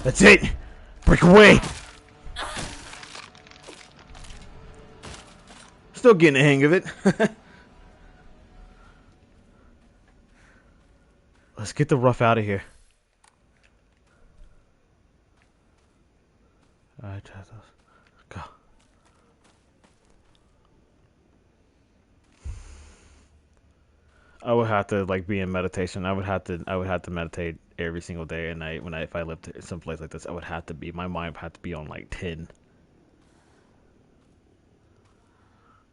That's it! Break away! Still getting the hang of it. Let's get the rough out of here. Alright, go. I would have to like be in meditation. I would have to meditate every single day and night if I lived in some place like this. I would have to be my mind would have to be on like 10.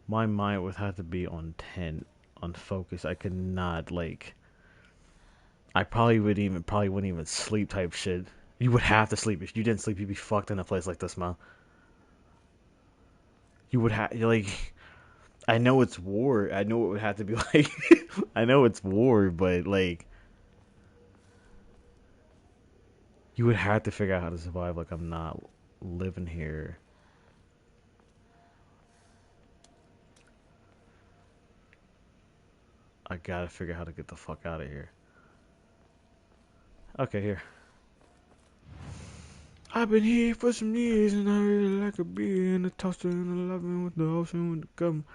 My mind would have to be on 10 on focus. I could not like I probably wouldn't even sleep type shit. You would have to sleep. If you didn't sleep, you'd be fucked in a place like this, man. You would have like I know it's war. I know it would have to be like I know it's war, but like you would have to figure out how to survive. Like I'm not living here. I gotta figure out how to get the fuck out of here. Okay, here. I've been here for some years and I really like a beer and a toaster and a loving with the ocean with the gum.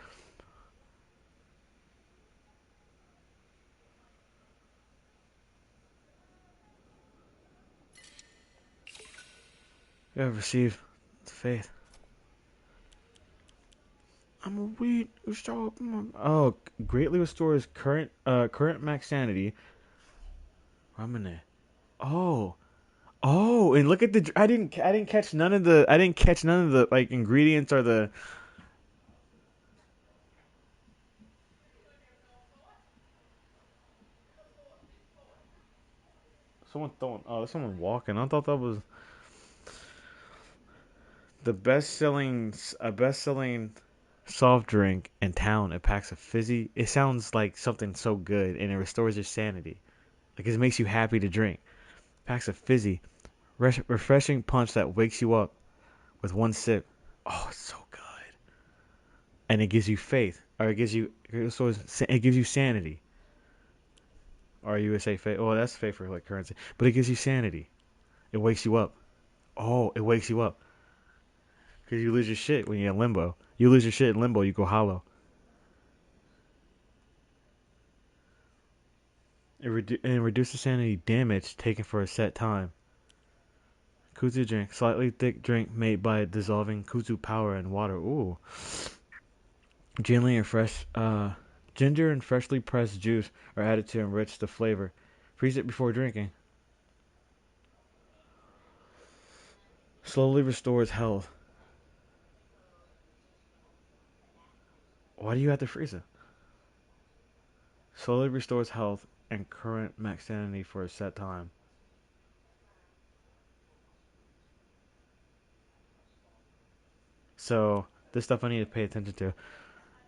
You have received faith. I'm a weed who show up. Oh, greatly restores current max sanity. Ramune. Oh, and look at the. I didn't catch none of the. I didn't catch none of the like ingredients or the. Someone throwing. Oh, there's someone walking. I thought that was the best selling soft drink in town. It packs a fizzy. It sounds like something so good, and it restores your sanity. Like it makes you happy to drink. Packs a fizzy, refreshing punch that wakes you up with one sip. Oh, it's so good. And it gives you faith, or it gives you sanity. Or you would say faith. Oh, that's faith for like currency, but it gives you sanity. It wakes you up. Oh, it wakes you up because you lose your shit when you're in limbo. You lose your shit in limbo, you go hollow. And reduces sanity damage taken for a set time. Kuzu drink, slightly thick drink made by dissolving kuzu power in water. Ooh, gently and fresh. Ginger and freshly pressed juice are added to enrich the flavor. Freeze it before drinking. Slowly restores health. Why do you have to freeze it? Slowly restores health and current max sanity for a set time. So this stuff I need to pay attention to.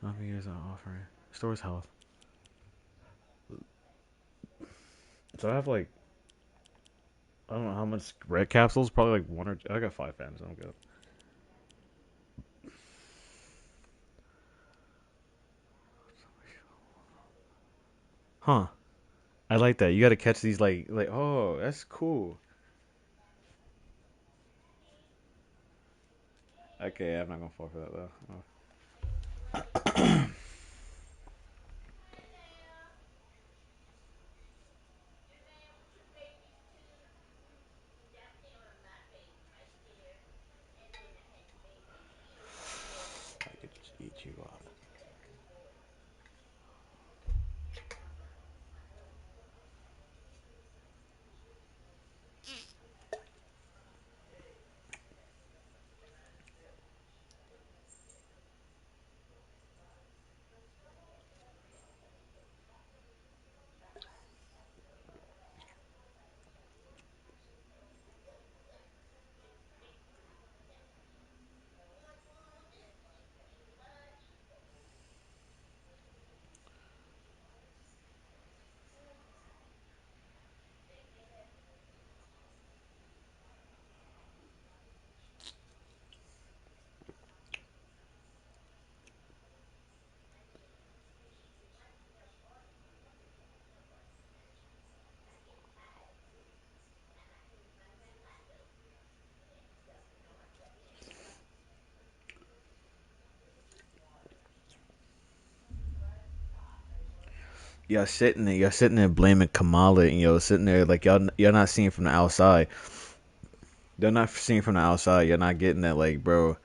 Not be used on offering. Restores health. So I have like I don't know how much red capsules. Probably like one or two. I got 5 fans. I'm good. Huh? I like that. You got to catch these like. Oh, that's cool. Okay, I'm not gonna fall for that though. Oh. I could just eat you up. y'all sitting there blaming Kamala, and y'all sitting there like y'all not seeing from the outside. They're not seeing from the outside. You're not getting that, like, bro.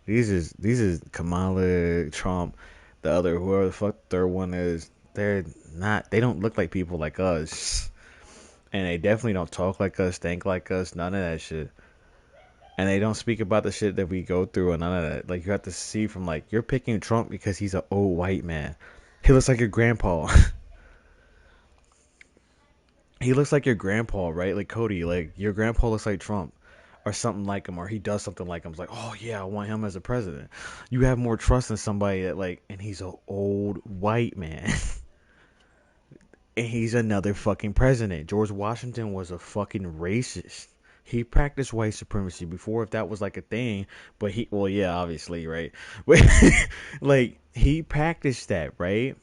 These is Kamala, Trump, the other whoever the fuck third one is. They're not. They don't look like people like us, and they definitely don't talk like us, think like us, none of that shit. And they don't speak about the shit that we go through and none of that. Like you have to see from like you're picking Trump because he's an old white man. He looks like your grandpa. He looks like your grandpa, right? Like Cody, like your grandpa looks like Trump or something like him, or he does something like him. It's like, oh yeah, I want him as a president. You have more trust in somebody that like, and he's an old white man, and he's another fucking president. George Washington was a fucking racist. He practiced white supremacy before, if that was like a thing. But he, well, yeah, obviously, right? But like he practiced that, right?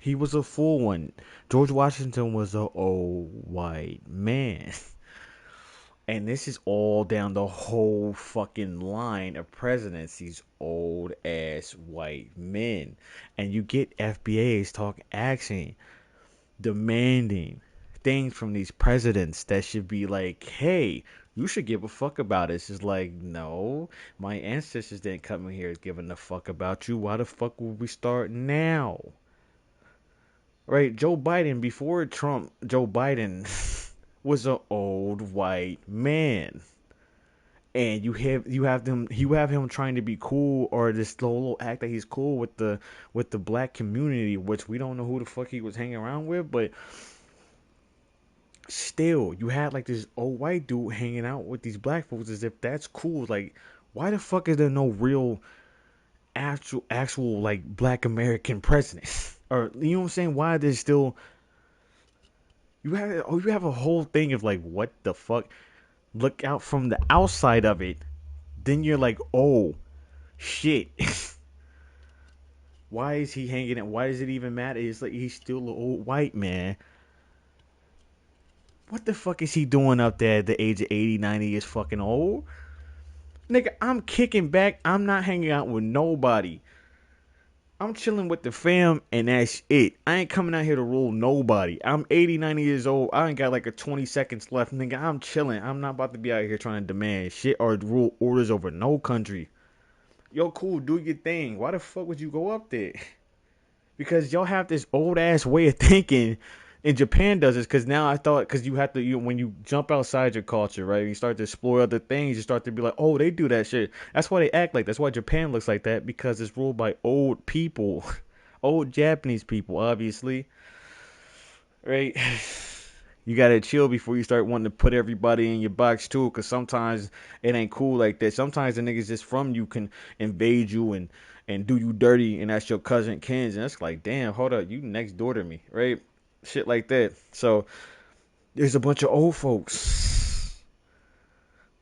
He was a full one. George Washington was a old white man. And this is all down the whole fucking line of presidents, these old ass white men. And you get FBAs talking action, demanding things from these presidents that should be like, hey, you should give a fuck about it. It's just like, no, my ancestors didn't come in here giving a fuck about you. Why the fuck would we start now? Right, Joe Biden before Trump, Joe Biden was an old white man, and you have him trying to be cool or this little act that he's cool with the black community, which we don't know who the fuck he was hanging around with, but still, you had like this old white dude hanging out with these black folks as if that's cool. Like, why the fuck is there no real actual like black American president? Or you know what I'm saying? Why there's still you have a whole thing of like what the fuck? Look out from the outside of it, then you're like, oh shit. Why is he hanging it? Why does it even matter? It's like he's still an old white man. What the fuck is he doing up there at the age of 80, 90 years fucking old? Nigga, I'm kicking back. I'm not hanging out with nobody. I'm chilling with the fam, and that's it. I ain't coming out here to rule nobody. I'm 80, 90 years old. I ain't got like a 20 seconds left. Nigga, I'm chilling. I'm not about to be out here trying to demand shit or rule orders over no country. Yo, cool, do your thing. Why the fuck would you go up there? Because y'all have this old ass way of thinking. And Japan does this because now I thought because you have to when you jump outside your culture, right? You start to explore other things. You start to be like, oh, they do that shit. That's why they act like. That's why Japan looks like that because it's ruled by old people, old Japanese people, obviously, right? You gotta chill before you start wanting to put everybody in your box too, because sometimes it ain't cool like that. Sometimes the niggas just from you can invade you and do you dirty, and that's your cousin Ken's, and it's like, damn, hold up, you next door to me, right? Shit like that. So there's a bunch of old folks.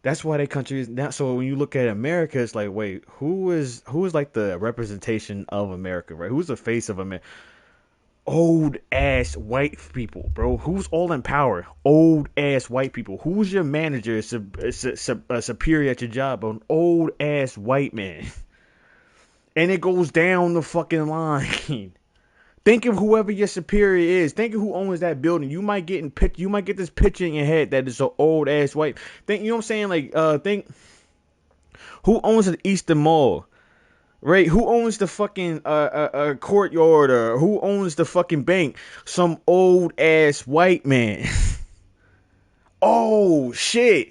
That's why their country is now. So when you look at America, it's like, wait, who is like the representation of America, right? Who's the face of America? Old ass white people, bro. Who's all in power? Old ass white people. Who's your manager? Superior at your job? An old ass white man. And it goes down the fucking line. Think of whoever your superior is. Think of who owns that building. You might get this picture in your head that is an old ass white. Think, you know what I'm saying? Like, think who owns the Eastern Mall, right? Who owns the fucking courtyard, or who owns the fucking bank? Some old ass white man. Oh shit.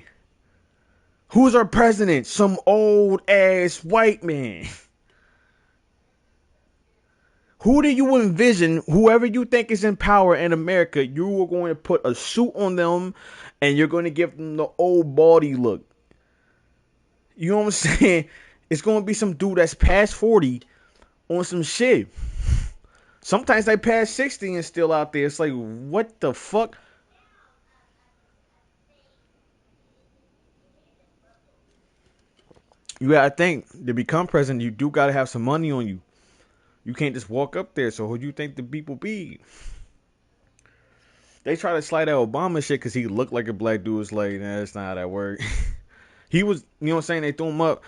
Who's our president? Some old ass white man. Who do you envision, whoever you think is in power in America, you are going to put a suit on them and you're going to give them the old body look? You know what I'm saying? It's going to be some dude that's past 40 on some shit. Sometimes they pass 60 and still out there. It's like, what the fuck? You gotta think, to become president, you do gotta have some money on you. You can't just walk up there. So who do you think the people be? They try to slide that Obama shit because he looked like a black dude. It's like, nah, that's not how that works. He was, you know what I'm saying? They threw him up.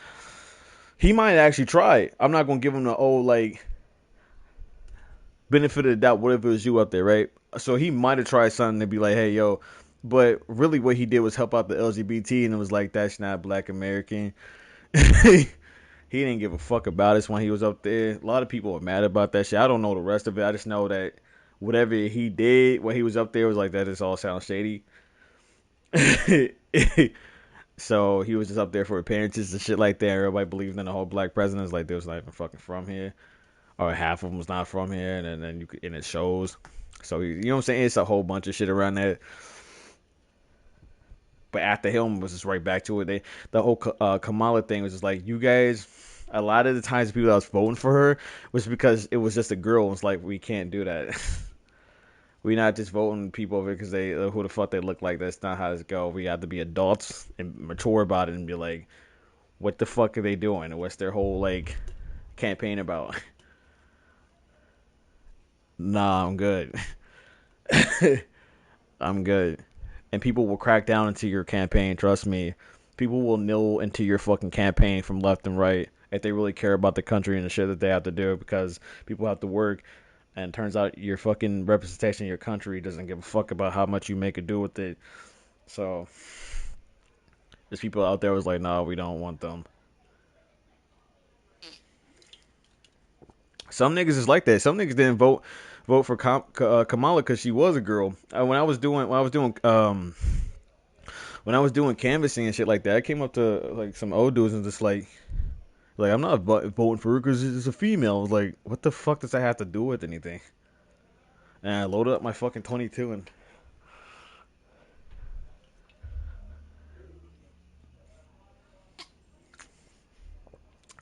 He might actually try it. I'm not gonna give him the old like. benefit of the doubt, what if it was you up there, right? So he might have tried something to be like, hey, yo, but really what he did was help out the LGBT, and it was like, that's not Black American. He didn't give a fuck about us when he was up there. A lot of people were mad about that shit. I don't know the rest of it. I just know that whatever he did when he was up there was like, that just all sounds shady. So he was just up there for appearances and shit like that. Everybody believed in the whole black presidents, like they was not even fucking from here, or half of them was not from here, and then and it shows. So you know what I'm saying? It's a whole bunch of shit around that. But after him was just right back to it. The whole Kamala thing was just like, you guys. A lot of the times, people that was voting for her was because it was just a girl. It's like, we can't do that. We not just voting people over because they who the fuck they look like. That's not how this go. We have to be adults and mature about it and be like, what the fuck are they doing? And what's their whole like campaign about? Nah, I'm good. I'm good. And people will crack down into your campaign. Trust me. People will nil into your fucking campaign from left and right if they really care about the country and the shit that they have to do, because people have to work. And it turns out your fucking representation of your country doesn't give a fuck about how much you make it do with it. So there's people out there was like, no, we don't want them. Some niggas is like that. Some niggas didn't vote for Kamala because she was a girl. When I was doing canvassing and shit like that, I came up to like some old dudes and just like I'm not voting for her because it's a female. I was like, what the fuck does that have to do with anything? And I loaded up my fucking 22 and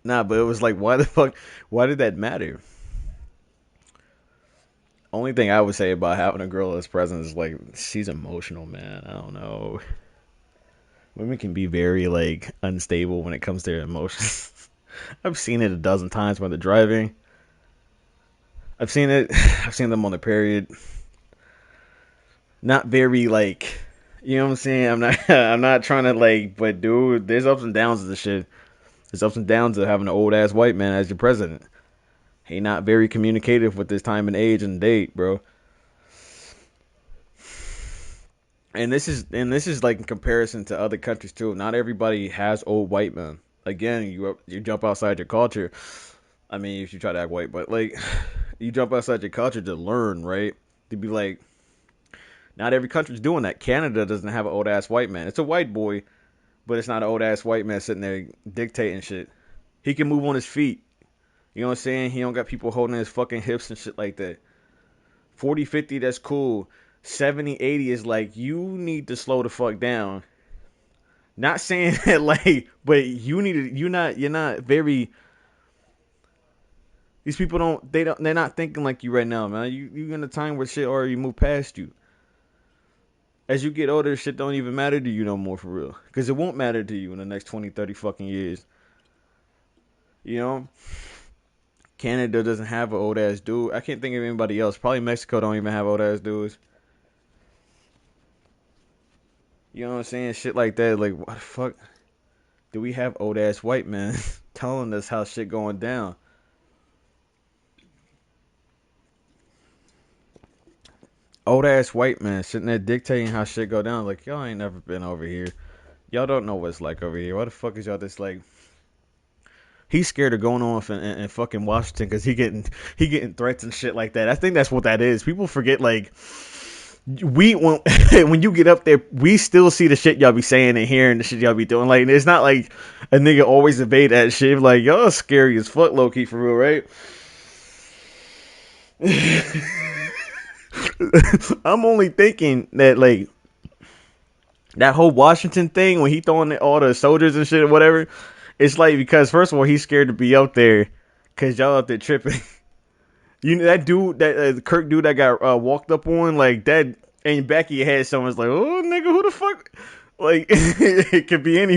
nah, but it was like, why the fuck? Why did that matter? Only thing I would say about having a girl as president is like, she's emotional, man. I don't know. Women can be very like unstable when it comes to their emotions. I've seen it a dozen times when they're driving. I've seen it. I've seen them on the period. Not very like, you know what I'm saying. I'm not. I'm not trying to like, but dude, there's ups and downs of the shit. There's ups and downs of having an old ass white man as your president. He not very communicative with this time and age and date, bro. And this is like in comparison to other countries too. Not everybody has old white men. Again, you jump outside your culture. I mean, if you try to act white, but like you jump outside your culture to learn, right? To be like, not every country's doing that. Canada doesn't have an old ass white man. It's a white boy, but it's not an old ass white man sitting there dictating shit. He can move on his feet. You know what I'm saying? He don't got people holding his fucking hips and shit like that. 40, 50, that's cool. 70, 80 is like, you need to slow the fuck down. Not saying that like, but you need to, you're not very, these people they're not thinking like you right now, man. You in a time where shit already moved past you. As you get older, shit don't even matter to you no more for real. Because it won't matter to you in the next 20, 30 fucking years. You know? Canada doesn't have an old ass dude. I can't think of anybody else. Probably Mexico don't even have old ass dudes. You know what I'm saying? Shit like that. Like, what the fuck? Do we have old ass white men telling us how shit going down? Old ass white man sitting there dictating how shit go down. Like, y'all ain't never been over here. Y'all don't know what it's like over here. Why the fuck is y'all just like? He's scared of going off in fucking Washington because he getting threats and shit like that. I think that's what that is. People forget like when when you get up there, we still see the shit y'all be saying and hearing the shit y'all be doing. Like it's not like a nigga always evade that shit. Like y'all scary as fuck, low key for real, right? I'm only thinking that like that whole Washington thing when he throwing all the soldiers and shit or whatever. It's like because first of all he's scared to be up there because y'all up there tripping. You know that dude, that Kirk dude that got walked up on, like that, and back of your head, someone's like, "Oh, nigga, who the fuck?" Like it could be any